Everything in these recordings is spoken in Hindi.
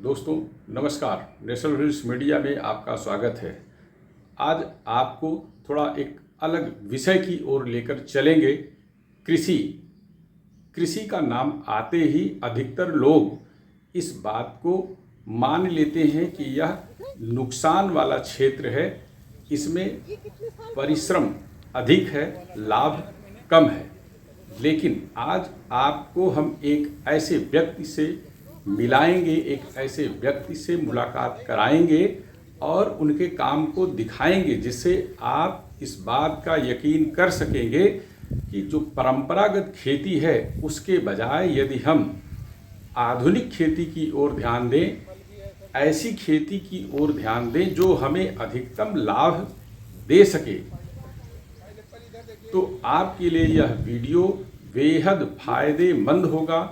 दोस्तों नमस्कार, नेशनल न्यूज़ मीडिया में आपका स्वागत है। आज आपको थोड़ा एक अलग विषय की ओर लेकर चलेंगे। कृषि कृषि का नाम आते ही अधिकतर लोग इस बात को मान लेते हैं कि यह नुकसान वाला क्षेत्र है, इसमें परिश्रम अधिक है, लाभ कम है। लेकिन आज आपको हम एक ऐसे व्यक्ति से मिलाएंगे, एक ऐसे व्यक्ति से मुलाकात कराएंगे और उनके काम को दिखाएंगे, जिससे आप इस बात का यकीन कर सकेंगे कि जो परंपरागत खेती है उसके बजाय यदि हम आधुनिक खेती की ओर ध्यान दें, ऐसी खेती की ओर ध्यान दें जो हमें अधिकतम लाभ दे सके, तो आपके लिए यह वीडियो बेहद फायदेमंद होगा।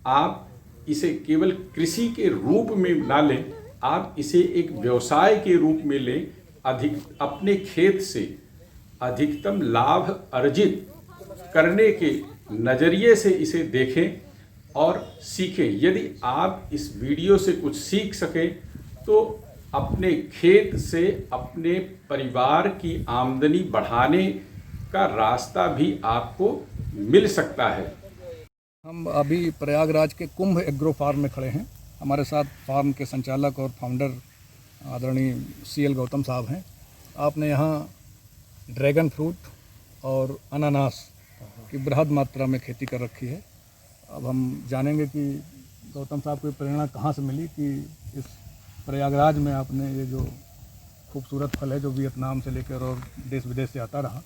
आप इसे केवल कृषि के रूप में ना लें, आप इसे एक व्यवसाय के रूप में लें। अपने खेत से अधिकतम लाभ अर्जित करने के नज़रिए से इसे देखें और सीखें। यदि आप इस वीडियो से कुछ सीख सकें तो अपने खेत से अपने परिवार की आमदनी बढ़ाने का रास्ता भी आपको मिल सकता है। हम अभी प्रयागराज के कुंभ एग्रो फार्म में खड़े हैं। हमारे साथ फार्म के संचालक और फाउंडर आदरणीय CL गौतम साहब हैं। आपने यहाँ ड्रैगन फ्रूट और अनानास की बृहद मात्रा में खेती कर रखी है। अब हम जानेंगे कि गौतम साहब को प्रेरणा कहाँ से मिली कि इस प्रयागराज में आपने ये जो खूबसूरत फल है जो वियतनाम से लेकर और देश विदेश से आता रहा,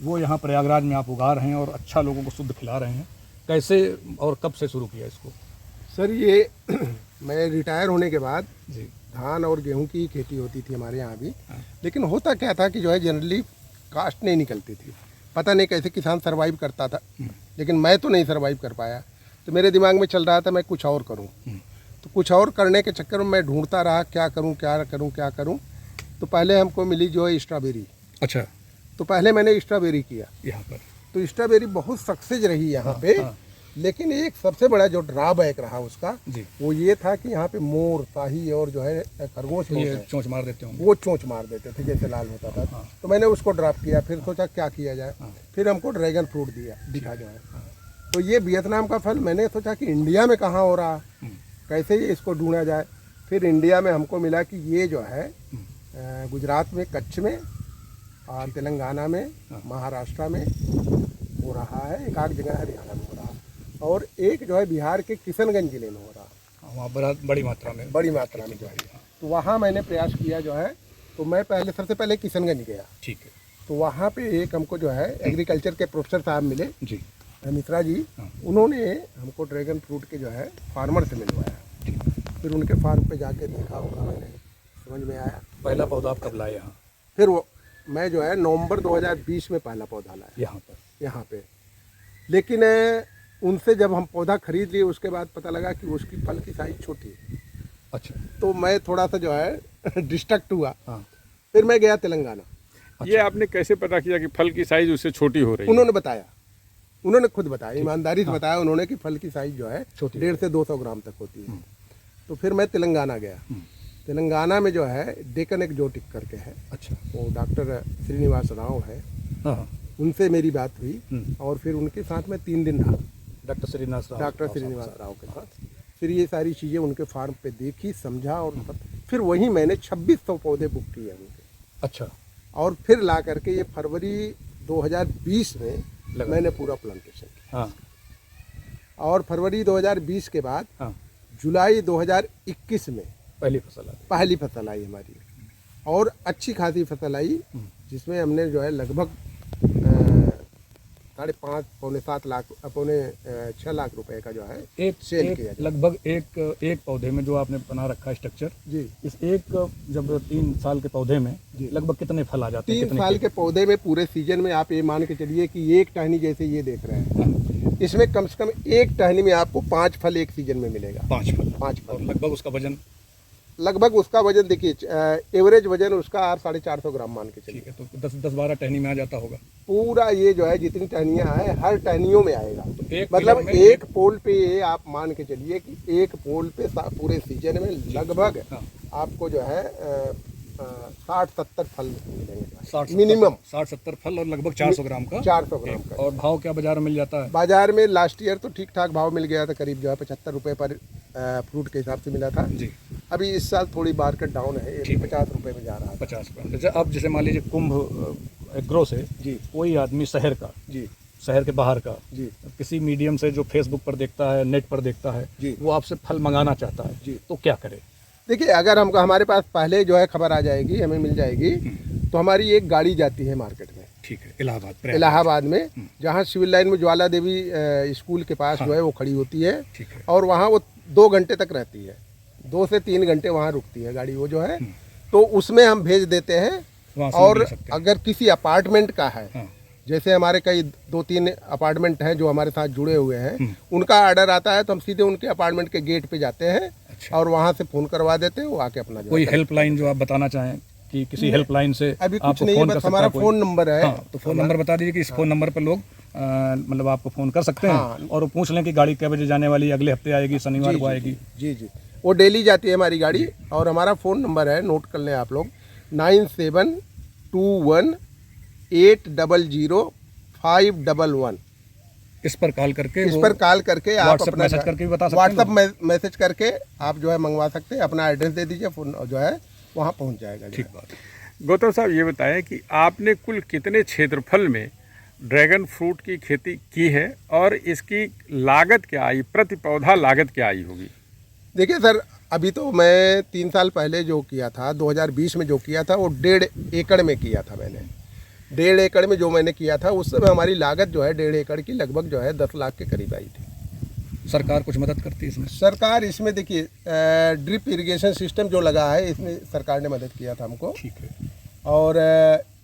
वो यहाँ प्रयागराज में आप उगा रहे हैं और अच्छा लोगों को शुद्ध खिला रहे हैं। कैसे और कब से शुरू किया इसको? सर ये मैं रिटायर होने के बाद जी धान और गेहूं की खेती होती थी हमारे यहाँ भी। लेकिन होता क्या था कि जो है जनरली कास्ट नहीं निकलती थी, पता नहीं कैसे किसान सरवाइव करता था, लेकिन मैं तो नहीं सरवाइव कर पाया। तो मेरे दिमाग में चल रहा था मैं कुछ और करूँ। तो कुछ और करने के चक्कर में मैं ढूंढता रहा क्या करूँ क्या करूँ क्या करूँ। तो पहले हमको मिली जो है स्ट्रॉबेरी। अच्छा, तो पहले मैंने स्ट्रॉबेरी किया यहाँ पर तो स्ट्रॉबेरी बहुत सक्सेस रही यहाँ पे। लेकिन एक सबसे बड़ा जो ड्रॉबैक रहा उसका जी वो ये था कि यहाँ पे मोर, ताही और जो है खरगोश ये चोंच मार देते होंगे। वो चोंच मार देते थे जैसे लाल होता था। तो मैंने उसको ड्रॉप किया, फिर सोचा क्या किया जाए। फिर हमको ड्रैगन फ्रूट दिखा जो है। तो ये वियतनाम का फल मैंने सोचा कि इंडिया में कहाँ हो रहा, कैसे ये इसको ढूंढा जाए। फिर इंडिया में हमको मिला कि ये जो है गुजरात में कच्छ में और तेलंगाना में, महाराष्ट्र में हो रहा है, एक आध जगह हरियाणा में हो रहा है, और एक जो है बिहार के किशनगंज जिले में हो रहा है। वहाँ बड़ी मात्रा में जो है। तो वहाँ मैंने प्रयास किया जो है। तो मैं सबसे पहले किशनगंज गया। ठीक है तो वहाँ पे एक हमको जो है एग्रीकल्चर के प्रोफेसर साहब मिले जी, मिश्रा जी। उन्होंने हमको ड्रैगन फ्रूट के जो है फार्मर से मिलवाया। फिर उनके फार्म पे जाके देखा होगा, मैंने समझ में आया। पहला पौधा आप कब लाए यहाँ? फिर वो मैं जो है नवंबर 2020 में पहला पौधा लाया यहाँ पे। लेकिन उनसे जब हम पौधा खरीद लिए उसके बाद पता लगा कि उसकी फल की साइज छोटी है। अच्छा, तो मैं थोड़ा सा जो है डिस्ट्रैक्ट हुआ। हाँ। फिर मैं गया तेलंगाना। ये आपने कैसे पता किया कि फल की साइज उससे छोटी हो रही है? उन्होंने बताया, उन्होंने खुद बताया, ईमानदारी से बताया उन्होंने कि फल की साइज जो है 150 से 200 ग्राम तक होती है। तो फिर मैं तेलंगाना गया। तेलंगाना में जो है डेकन एक्जोटिक करके है। अच्छा, वो डॉक्टर श्रीनिवास राव है, उनसे मेरी बात हुई और फिर उनके साथ में 3 दिन रहा। डॉक्टर श्रीनिवास राव के साथ फिर ये सारी चीज़ें उनके फार्म पे देखी, समझा और फिर वहीं मैंने 2600 पौधे बुक किए उनके। अच्छा, और फिर ला करके ये फरवरी 2020 में मैंने पूरा प्लांटेशन किया। हाँ। और फरवरी 2020 के बाद जुलाई 2021 में पहली फसल आई हमारी, और अच्छी खासी फसल आई, जिसमें हमने जो है लगभग 5.5 पौने 7 लाख पौने 6 लाख रुपए का जो है सेल किया। लगभग एक पौधे में जो आपने बना रखा है स्ट्रक्चर जी, इस एक जब 3 साल के पौधे में लगभग कितने फल आ जाते हैं? 3 साल के पौधे में पूरे सीजन में आप ये मान के चलिए कि एक टहनी जैसे ये देख रहे हैं, इसमें कम से कम एक टहनी में आपको 5 फल एक सीजन में मिलेगा। 5 फल। लगभग उसका वजन लगभग उसका वजन देखिए, एवरेज वजन उसका आप 450 ग्राम मान के चलिए। ठीक है, तो 10-12 टहनी में आ जाता होगा। पूरा ये जो है जितनी टहनियाँ हैं हर टहनियों में आएगा। एक मतलब पिलर में एक पोल पे ये आप मान के चलिए कि एक पोल पे पूरे सीजन में लगभग हाँ। आपको जो है 60-70 फल मिलेंगे 60 मिनिमम। 60-70 फल और लगभग 400 ग्राम का। 400 ग्राम का। और भाव क्या बाजार में मिल जाता है? बाजार में लास्ट ईयर तो ठीक ठाक भाव मिल गया था, करीब जो है 75 रुपये पर फ्रूट के हिसाब से मिला था। जी। अभी इस साल थोड़ी मार्केट डाउन है, ये ठीक है। 50 रुपये में जा रहा है। 50 रुपये। जैसे अब जैसे मान लीजिए कुंभ एग्रो से जी कोई आदमी शहर का, जी शहर के बाहर का, जी किसी मीडियम से जो फेसबुक पर देखता है, नेट पर देखता है, जी। वो आपसे फल मंगाना चाहता है, जी। तो क्या करे? देखिए, अगर हमको हमारे पास पहले जो है खबर आ जाएगी, हमें मिल जाएगी, तो हमारी एक गाड़ी जाती है मार्केट में। ठीक है, इलाहाबाद इलाहाबाद में, जहाँ सिविल लाइन में ज्वाला देवी स्कूल के पास जो है वो खड़ी होती है। ठीक है। और वहाँ वो 2 घंटे तक रहती है, 2 से 3 घंटे वहाँ रुकती है गाड़ी वो जो है। तो उसमें हम भेज देते हैं। वहाँ से और ले सकते हैं। अगर किसी अपार्टमेंट का है, हाँ। जैसे हमारे कई 2-3 अपार्टमेंट हैं जो हमारे साथ जुड़े हुए हैं, उनका ऑर्डर आता है तो हम सीधे उनके अपार्टमेंट के गेट पे जाते हैं। अच्छा। और वहाँ से फ़ोन करवा देते हैं, वो आके अपना जो कोई है हेल्पलाइन जो आप बताना चाहें कि किसी हेल्पलाइन से अभी कुछ आपको नहीं फोन है, कर बस सकता हमारा है कोई? फ़ोन नंबर है। हाँ, तो फ़ोन नंबर बता दीजिए कि इस फ़ोन नंबर पर लोग मतलब आपको फ़ोन कर सकते हैं। हाँ। और वो पूछ लें कि गाड़ी कै बजे जाने वाली है, अगले हफ्ते आएगी, शनिवार को आएगी। जी जी, वो डेली जाती है हमारी गाड़ी। और हमारा फ़ोन नंबर है, नोट कर लें आप लोग, 9721800511। इस पर कॉल करके इस पर कॉल करके आप व्हाट्सएप अपना मैसेज करके भी बता सकते हैं। व्हाट्सएप मैसेज करके आप जो है मंगवा सकते हैं। अपना एड्रेस दे दीजिए, फ़ोन जो है वहाँ पहुँच जाएगा। ठीक बात है। गौतम साहब, ये बताएं कि आपने कुल कितने क्षेत्रफल में ड्रैगन फ्रूट की खेती की है और इसकी लागत क्या आई, प्रति पौधा लागत क्या आई होगी? देखिए सर, अभी तो मैं 3 साल पहले जो किया था, 2020 में जो किया था, वो 1.5 एकड़ में किया था मैंने। 1.5 एकड़ में जो मैंने किया था, उस समय हमारी लागत जो है 1.5 एकड़ की लगभग जो है 10 लाख के करीब आई थी। सरकार कुछ मदद करती है इसमें? सरकार इसमें देखिए, ड्रिप इरिगेशन सिस्टम जो लगा है, इसमें सरकार ने मदद किया था हमको। ठीक है। और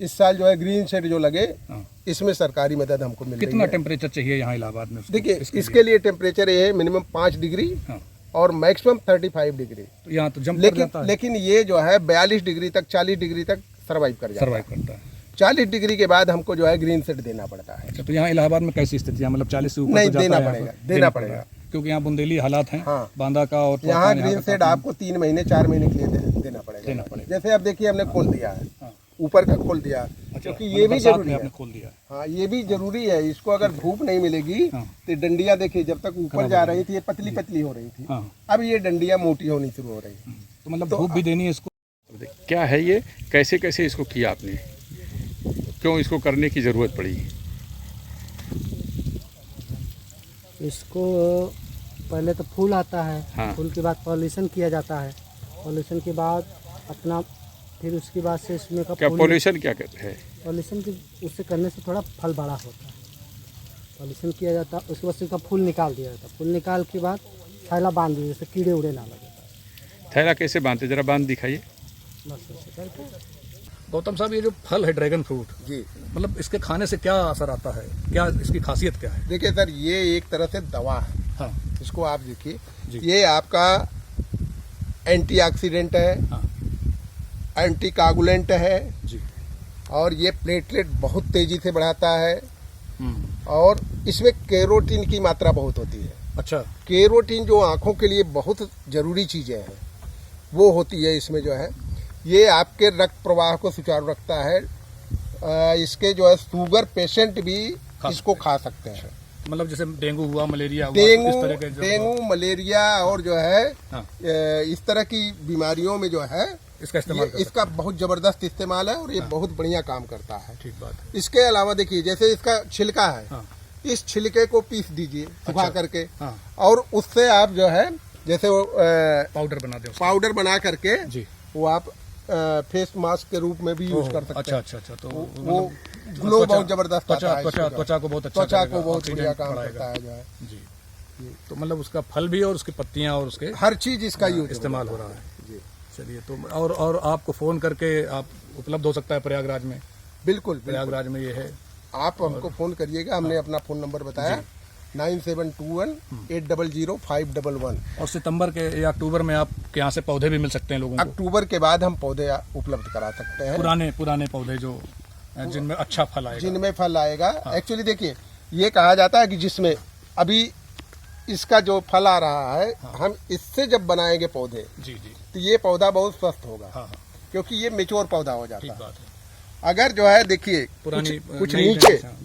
इस साल जो है ग्रीन शेड जो लगे, हाँ। इसमें सरकारी मदद हमको मिल रही कितना है। टेम्परेचर चाहिए यहाँ इलाहाबाद में? देखिए, इसके लिए टेम्परेचर ये है मिनिमम 5 डिग्री हाँ। और मैक्सिमम 35 डिग्री। तो यहाँ तो जम कर जाता है। लेकिन ये जो है 42 डिग्री तक, 40 डिग्री तक सर्वाइव कर जाता है। सर्वाइव करता है। 40 डिग्री के बाद हमको जो है ग्रीन सेट देना पड़ता है। अच्छा, तो यहाँ इलाहाबाद में कैसी स्थिति है? मतलब 40 से ऊपर नहीं, तो जाता देना है यहाँ पड़ेगा, पर? देना पड़ेगा। क्योंकि यहाँ बुंदेली हालात हैं। हाँ। बांदा का और यहाँ का ग्रीन सेट आपको 3 महीने 4 महीने के लिए देना पड़ेगा। पड़ेगा। जैसे अब देखिए, हमने खोल दिया है, हाँ। ऊपर का खोल दिया, अच्छा, क्योंकि मतलब ये भी बरसात जरूरी में है। आपने खोल दिया है। हाँ, ये भी जरूरी है। इसको अगर धूप नहीं मिलेगी हाँ। तो डंडियाँ देखिए, जब तक ऊपर जा रही थी ये पतली पतली हो रही थी, हाँ। अब ये डंडियाँ मोटी होनी शुरू हो रही है। तो मतलब धूप भी देनी है इसको? क्या है ये, कैसे कैसे इसको किया आपने, क्यों इसको करने की ज़रूरत पड़ी? इसको पहले तो फूल आता है। हाँ। फूल के बाद पॉल्यूशन किया जाता है। पॉल्यूशन के बाद अपना, फिर उसके बाद से इसमें का क्या पॉल्यूशन क्या कहते हैं? पॉल्यूशन की उससे करने से थोड़ा फल बड़ा होता है। पॉल्यूशन किया जाता है, उसके बाद से उसका फूल निकाल दिया जाता है। फूल निकाल के बाद थैला बांध दिया, जैसे कीड़े उड़े ना लगे। थैला कैसे बांधते, जरा बांध दिखाइए। बस ऐसे करके। गौतम साहब, ये जो फल है ड्रैगन फ्रूट, जी, मतलब इसके खाने से क्या असर आता है? क्या इसकी खासियत क्या है? देखिए सर, ये एक तरह से दवा है। हाँ। इसको आप देखिए, जी। ये आपका एंटीऑक्सीडेंट है, हाँ। एंटी कागुलेंट है, जी। और ये प्लेटलेट बहुत तेजी से बढ़ाता है। और इसमें कैरोटीन की मात्रा बहुत होती है। अच्छा। कैरोटीन जो आँखों के लिए बहुत ज़रूरी चीज़ें हैं, वो होती है इसमें जो है। ये आपके रक्त प्रवाह को सुचारू रखता है। इसके जो है शुगर पेशेंट भी इसको खा सकते हैं। मतलब जैसे डेंगू हुआ, मलेरिया हुआ, इस तरह के डेंगू, मलेरिया और जो है हाँ। इस तरह की बीमारियों में जो है इसका इस्तेमाल कर इसका बहुत ज़बरदस्त इस्तेमाल है। और ये बहुत बढ़िया काम करता है। ठीक बात है। इसके अलावा देखिए, जैसे इसका छिलका है, हाँ। इस छिलके को पीस दीजिए सुखा करके। हाँ। और उससे आप जो है, जैसे वो पाउडर बना दे उसका। पाउडर बना करके जी। वो आप फेस मास्क के रूप में भी यूज कर सकते हैं। अच्छा। तो वो ग्लो बहुत जबरदस्त आता है। त्वचा को बहुत अच्छा त्वचा करेगा, को बहुत ऑक्सीजन बढ़िया काम बढ़ाएगा। करता है जो है। जी। तो मतलब उसका फल भी और उसकी पत्तियां और उसके हर चीज इसका यूज इस्तेमाल हो रहा है। जी, चलिए, तो और आपको फ़ोन करके आप उपलब्ध हो सकता है प्रयागराज में? बिल्कुल। प्रयागराज में ये है। आप हमको फोन करिएगा, हमने अपना फोन नंबर बताया। 9721800511। और सितंबर के या अक्टूबर में आपके यहाँ से पौधे भी मिल सकते हैं लोगों को? अक्टूबर के बाद हम पौधे उपलब्ध करा सकते हैं। पुराने पौधे जो जिनमें अच्छा फल आएगा। जिनमें फल आएगा। एक्चुअली देखिए, ये कहा जाता है कि जिसमें अभी इसका जो फल आ रहा है, हम इससे जब बनाएंगे पौधे, जी तो ये पौधा बहुत स्वस्थ होगा। हाँ, क्योंकि ये मेच्योर पौधा हो जाता ठीक है। बात है। अगर जो है देखिए पुरानी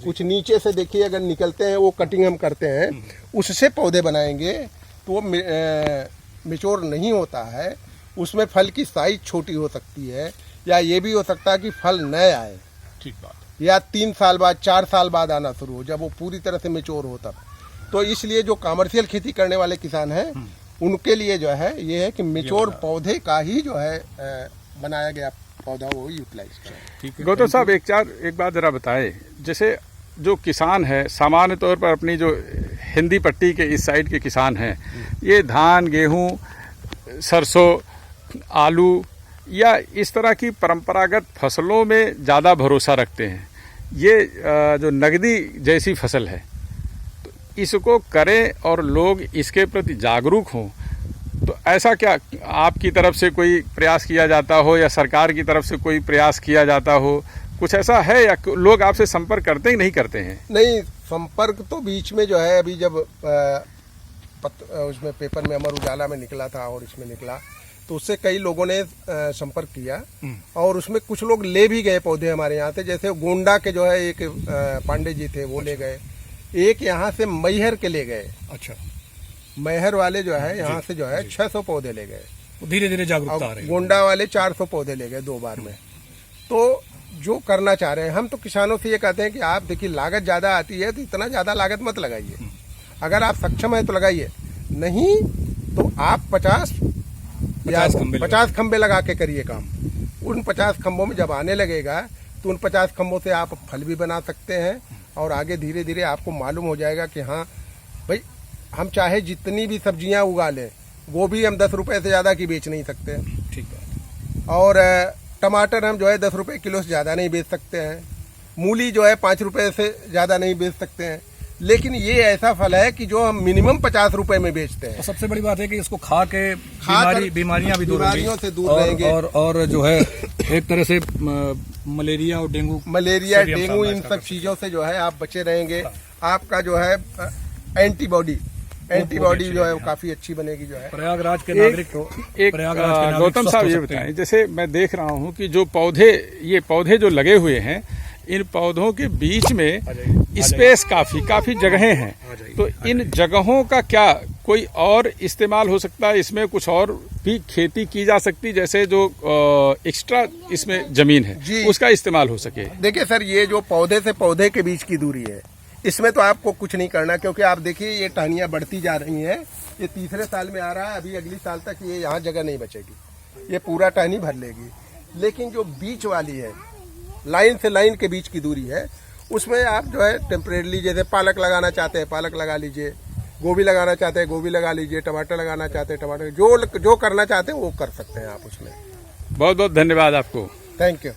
कुछ नीचे से देखिए, अगर निकलते हैं वो कटिंग हम करते हैं, उससे पौधे बनाएंगे तो वो मेच्योर नहीं होता है। उसमें फल की साइज छोटी हो सकती है, या ये भी हो सकता है कि फल नए आए, ठीक बात है। या 3 साल बाद 4 साल बाद आना शुरू हो, जब वो पूरी तरह से मेच्योर हो तब। तो इसलिए जो कमर्शियल खेती करने वाले किसान हैं, उनके लिए जो है ये है कि मेच्योर पौधे का ही जो है बनाया गया पौधा वो यूटिलाइज करें। गौतम साहब, एक बात जरा बताएं, जैसे जो किसान है सामान्य तौर पर अपनी जो हिंदी पट्टी के इस साइड के किसान हैं, ये धान, गेहूं, सरसों, आलू या इस तरह की परंपरागत फसलों में ज़्यादा भरोसा रखते हैं। ये जो नगदी जैसी फसल है, तो इसको करें और लोग इसके प्रति जागरूक हों, तो ऐसा क्या आपकी तरफ से कोई प्रयास किया जाता हो या सरकार की तरफ से कोई प्रयास किया जाता हो? कुछ ऐसा है या लोग आपसे संपर्क करते ही नहीं करते हैं? नहीं, संपर्क तो बीच में जो है, अभी जब उसमें पेपर में अमर उजाला में निकला था और इसमें निकला, तो उससे कई लोगों ने संपर्क किया और उसमें कुछ लोग ले भी गए पौधे हमारे यहाँ से। जैसे गोंडा के जो है एक पांडे जी थे, वो ले गए। एक यहाँ से मैहर के ले गए। अच्छा, मैहर वाले जो है यहाँ से जो है 600 पौधे ले गए। धीरे धीरे जागरूकता आ रही है। गोंडा वाले 400 पौधे ले गए 2 बार में। तो जो करना चाह रहे हैं, हम तो किसानों से ये कहते हैं कि आप देखिए, लागत ज़्यादा आती है तो इतना ज़्यादा लागत मत लगाइए। अगर आप सक्षम है तो लगाइए, नहीं तो आप 50 खंबे लगा के करिए काम। उन 50 खंभों में जब आने लगेगा तो उन 50 खंभों से आप फल भी बना सकते हैं, और आगे धीरे धीरे आपको मालूम हो जाएगा कि हाँ भाई, हम चाहे जितनी भी सब्जियां उगा लें, वो भी हम 10 रुपए से ज़्यादा की बेच नहीं सकते। ठीक है। और टमाटर हम जो है 10 रुपए किलो से ज़्यादा नहीं बेच सकते हैं। मूली जो है 5 रुपए से ज़्यादा नहीं बेच सकते हैं। लेकिन ये ऐसा फल है कि जो हम मिनिमम 50 रुपए में बेचते हैं। और सबसे बड़ी बात है कि इसको खा के बीमारियां भी बीमारियों से दूर रहेंगे। और जो है एक तरह से मलेरिया और डेंगू इन सब चीज़ों से जो है आप बचे रहेंगे। आपका जो है एंटीबॉडी जो है वो काफी अच्छी बनेगी। जो है प्रयागराज के नागरिक को गौतम साहब ये बताएं, जैसे मैं देख रहा हूँ कि जो ये पौधे जो लगे हुए हैं, इन पौधों के बीच में स्पेस काफी जगहें हैं, तो इन जगहों का क्या कोई और इस्तेमाल हो सकता है? इसमें कुछ और भी खेती की जा सकती, जैसे जो एक्स्ट्रा इसमें जमीन है उसका इस्तेमाल हो सके? देखिए सर, ये जो पौधे से पौधे के बीच की दूरी है, इसमें तो आपको कुछ नहीं करना, क्योंकि आप देखिए ये टहनियाँ बढ़ती जा रही हैं। ये 3रे साल में आ रहा है, अभी अगली साल तक ये यहाँ जगह नहीं बचेगी, ये पूरा टहनी भर लेगी। लेकिन जो बीच वाली है, लाइन से लाइन के बीच की दूरी है, उसमें आप जो है टेम्परेरी, जैसे पालक लगाना चाहते हैं पालक लगा लीजिए, गोभी लगाना चाहते हैं गोभी लगा लीजिए, टमाटर लगाना चाहते हैं टमाटर, जो करना चाहते हैं वो कर सकते हैं आप उसमें। बहुत बहुत धन्यवाद आपको। Thank you.